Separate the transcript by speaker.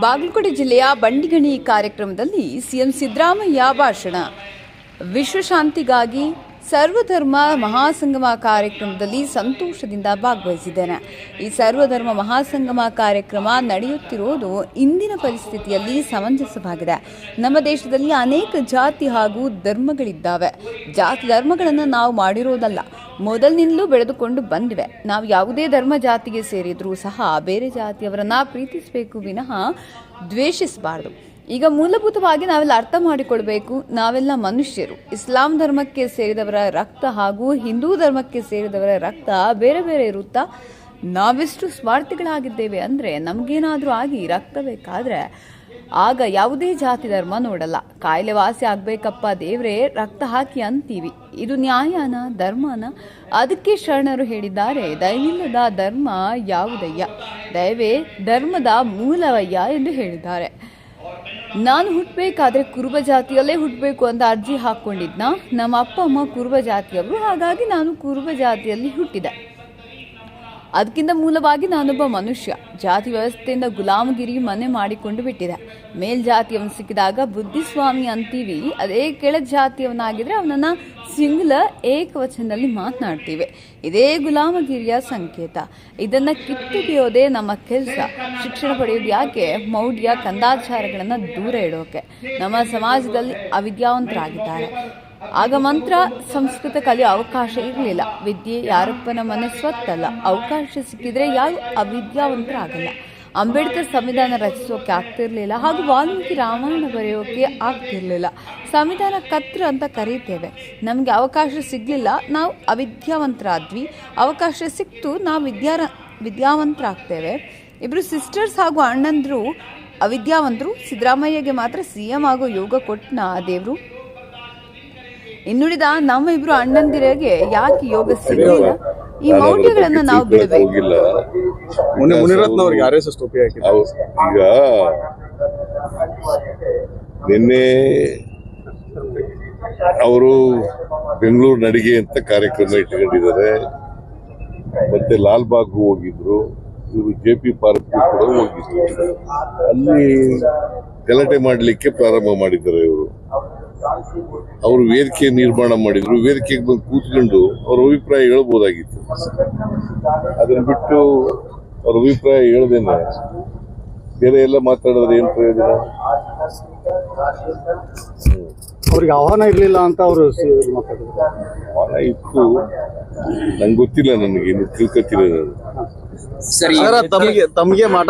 Speaker 1: ಬಾಗಲಕೋಟೆ ಜಿಲ್ಲೆಯ ಬಂಡಿಗಣಿ ಕಾರ್ಯಕ್ರಮದಲ್ಲಿ ಸಿಎಂ ಸಿದ್ದರಾಮಯ್ಯ ಭಾಷಣ. ವಿಶ್ವಶಾಂತಿಗಾಗಿ ಸರ್ವಧರ್ಮ ಮಹಾಸಂಗಮ ಕಾರ್ಯಕ್ರಮದಲ್ಲಿ ಸಂತೋಷದಿಂದ ಭಾಗವಹಿಸಿದ್ದೇನೆ. ಈ ಸರ್ವಧರ್ಮ ಮಹಾಸಂಗಮ ಕಾರ್ಯಕ್ರಮ ನಡೆಯುತ್ತಿರುವುದು ಇಂದಿನ ಪರಿಸ್ಥಿತಿಯಲ್ಲಿ ಸಮಂಜಸವಾಗಿದೆ. ನಮ್ಮ ದೇಶದಲ್ಲಿ ಅನೇಕ ಜಾತಿ ಹಾಗೂ ಧರ್ಮಗಳಿದ್ದಾವೆ. ಜಾತಿ ಧರ್ಮಗಳನ್ನು ನಾವು ಮಾಡಿರೋದಲ್ಲ, ಮೊದಲಿನಿಂದಲೂ ಬೆಳೆದುಕೊಂಡು ಬಂದಿವೆ. ನಾವು ಯಾವುದೇ ಧರ್ಮ ಜಾತಿಗೆ ಸೇರಿದ್ರೂ ಸಹ ಬೇರೆ ಜಾತಿಯವರನ್ನ ಪ್ರೀತಿಸಬೇಕು ವಿನಃ ದ್ವೇಷಿಸಬಾರದು. ಈಗ ಮೂಲಭೂತವಾಗಿ ನಾವೆಲ್ಲ ಅರ್ಥ ಮಾಡಿಕೊಳ್ಬೇಕು, ನಾವೆಲ್ಲ ಮನುಷ್ಯರು. ಇಸ್ಲಾಂ ಧರ್ಮಕ್ಕೆ ಸೇರಿದವರ ರಕ್ತ ಹಾಗೂ ಹಿಂದೂ ಧರ್ಮಕ್ಕೆ ಸೇರಿದವರ ರಕ್ತ ಬೇರೆ ಬೇರೆ ಇರುತ್ತಾ? ನಾವೆಷ್ಟು ಸ್ವಾರ್ಥಿಗಳಾಗಿದ್ದೇವೆ ಅಂದರೆ ನಮಗೇನಾದರೂ ಆಗಿ ರಕ್ತ ಬೇಕಾದರೆ ಆಗ ಯಾವುದೇ ಜಾತಿ ಧರ್ಮ ನೋಡಲ್ಲ. ಕಾಯಿಲೆ ವಾಸಿ ಆಗಬೇಕಪ್ಪ ದೇವರೇ ರಕ್ತ ಹಾಕಿ ಅಂತೀವಿ. ಇದು ನ್ಯಾಯನ ಧರ್ಮನ? ಅದಕ್ಕೆ ಶರಣರು ಹೇಳಿದ್ದಾರೆ, ದಯವಿಲ್ಲದ ಧರ್ಮ ಯಾವುದಯ್ಯ, ದಯವೇ ಧರ್ಮದ ಮೂಲವಯ್ಯ ಎಂದು ಹೇಳಿದ್ದಾರೆ. ನಾನು ಹುಟ್ಟಬೇಕಾದ್ರೆ ಕುರುಬ ಜಾತಿಯಲ್ಲೇ ಹುಟ್ಟಬೇಕು ಅಂತ ಅರ್ಜಿ ಹಾಕ್ಕೊಂಡಿದ್ನ. ನಮ್ಮ ಅಪ್ಪ ಅಮ್ಮ ಕುರುಬ ಜಾತಿಯವರು, ಹಾಗಾಗಿ ನಾನು ಕುರುಬ ಜಾತಿಯಲ್ಲಿ ಹುಟ್ಟಿದೆ. ಅದಕ್ಕಿಂತ ಮೂಲವಾಗಿ ನಾನೊಬ್ಬ ಮನುಷ್ಯ. ಜಾತಿ ವ್ಯವಸ್ಥೆಯಿಂದ ಗುಲಾಮಗಿರಿ ಮನೆ ಮಾಡಿಕೊಂಡು ಬಿಟ್ಟಿದೆ. ಮೇಲ್ಜಾತಿಯವನು ಸಿಕ್ಕಿದಾಗ ಬುದ್ಧಿಸ್ವಾಮಿ ಅಂತೀವಿ, ಅದೇ ಕೆಳ ಜಾತಿಯವನಾಗಿದ್ರೆ ಅವನನ್ನು ಸಿಂಗುಲರ್ ಏಕವಚನದಲ್ಲಿ ಮಾತನಾಡ್ತೀವಿ. ಇದೇ ಗುಲಾಮಗಿರಿಯ ಸಂಕೇತ. ಇದನ್ನು ಕಿತ್ತೊಗೆಯೋದೇ ನಮ್ಮ ಕೆಲಸ. ಶಿಕ್ಷಣ ಪಡೆಯೋದು ಯಾಕೆ? ಮೌಢ್ಯ ಕಂದಾಚಾರಗಳನ್ನು ದೂರ ಇಡೋಕೆ. ನಮ್ಮ ಸಮಾಜದಲ್ಲಿ ಅವಿದ್ಯಾವಂತರಾಗಿದ್ದಾರೆ. ಆಗ ಮಂತ್ರ ಸಂಸ್ಕೃತ ಕಲಿಯೋ ಅವಕಾಶ ಇರಲಿಲ್ಲ. ವಿದ್ಯೆ ಯಾರಪ್ಪನ ಮನೆ ಸ್ವತ್ತಲ್ಲ. ಅವಕಾಶ ಸಿಕ್ಕಿದ್ರೆ ಯಾರು ಅವಿದ್ಯಾವಂತರಾಗಲ್ಲ. ಅಂಬೇಡ್ಕರ್ ಸಂವಿಧಾನ ರಚಿಸೋಕೆ ಆಗ್ತಿರ್ಲಿಲ್ಲ, ಹಾಗೂ ವಾಲ್ಮೀಕಿ ರಾಮಾಯಣ ಬರೆಯೋಕೆ ಆಗ್ತಿರ್ಲಿಲ್ಲ. ಸಂವಿಧಾನ ಕರ್ತೃ ಅಂತ ಕರೀತೇವೆ. ನಮಗೆ ಅವಕಾಶ ಸಿಗಲಿಲ್ಲ, ನಾವು ಅವಿದ್ಯಾವಂತರಾದ್ವಿ. ಅವಕಾಶ ಸಿಕ್ತು, ನಾವು ವಿದ್ಯಾವಂತರಾಗ್ತೇವೆ. ಇಬ್ಬರು ಸಿಸ್ಟರ್ಸ್ ಹಾಗೂ ಅಣ್ಣಂದರು ಅವಿದ್ಯಾವಂತರು. ಸಿದ್ದರಾಮಯ್ಯಗೆ ಮಾತ್ರ CM ಆಗೋ ಯೋಗ ಕೊಟ್ಟನ ದೇವರು. ಇನ್ನುಳಿದ ನಮ್ಮ ಇಬ್ರು ಅಣ್ಣಂದಿರಿಗೆ ಯಾಕೆ ಯೋಗ ಸಿಗಲಿಲ್ಲ? ಈ ಮೌಢ್ಯಗಳನ್ನ ನಾವು ಬಿಡಬೇಕು.
Speaker 2: ಈಗ ನಿನ್ನೆ ಅವರು ಬೆಂಗಳೂರು ನಡಿಗೆ ಅಂತ ಕಾರ್ಯಕ್ರಮ ಇಟ್ಕೊಂಡಿದ್ದಾರೆ. ಮತ್ತೆ ಲಾಲ್ಬಾಗ್ ಹೋಗಿದ್ರು, ಇವರು JP ಪಾರ್ಕ್ ಕೂಡ ಹೋಗಿದ್ರು. ಅಲ್ಲಿ ಗಲಾಟೆ ಮಾಡಲಿಕ್ಕೆ ಪ್ರಾರಂಭ ಮಾಡಿದ್ದಾರೆ. ಅವರು ವೇದಿಕೆ ನಿರ್ಮಾಣ ಮಾಡಿದ್ರು. ವೇದಿಕೆಗೆ ಬಂದು ಕೂತ್ಕೊಂಡು ಅವ್ರ ಅಭಿಪ್ರಾಯ ಹೇಳ್ಬೋದಾಗಿತ್ತು. ಅದನ್ನ ಬಿಟ್ಟು ಅವ್ರ ಅಭಿಪ್ರಾಯ ಹೇಳ್ದೇನೆ ಬೇರೆ ಎಲ್ಲ ಮಾತಾಡಿದ್ರೆ ಏನ್ ಪ್ರಯೋಜನ?
Speaker 3: ಅವ್ರಿಗೆ ಆಹ್ವಾನ ಇರ್ಲಿಲ್ಲ ಅಂತ ಅವರು
Speaker 2: ಆಹ್ವಾನ ಇತ್ತು, ನಂಗೆ ಗೊತ್ತಿಲ್ಲ. ನನಗೆ ತಿಳ್ಕೊತಿಲ್ಲ ನಾನು.
Speaker 3: ತಮಗೆ ಮಾಟ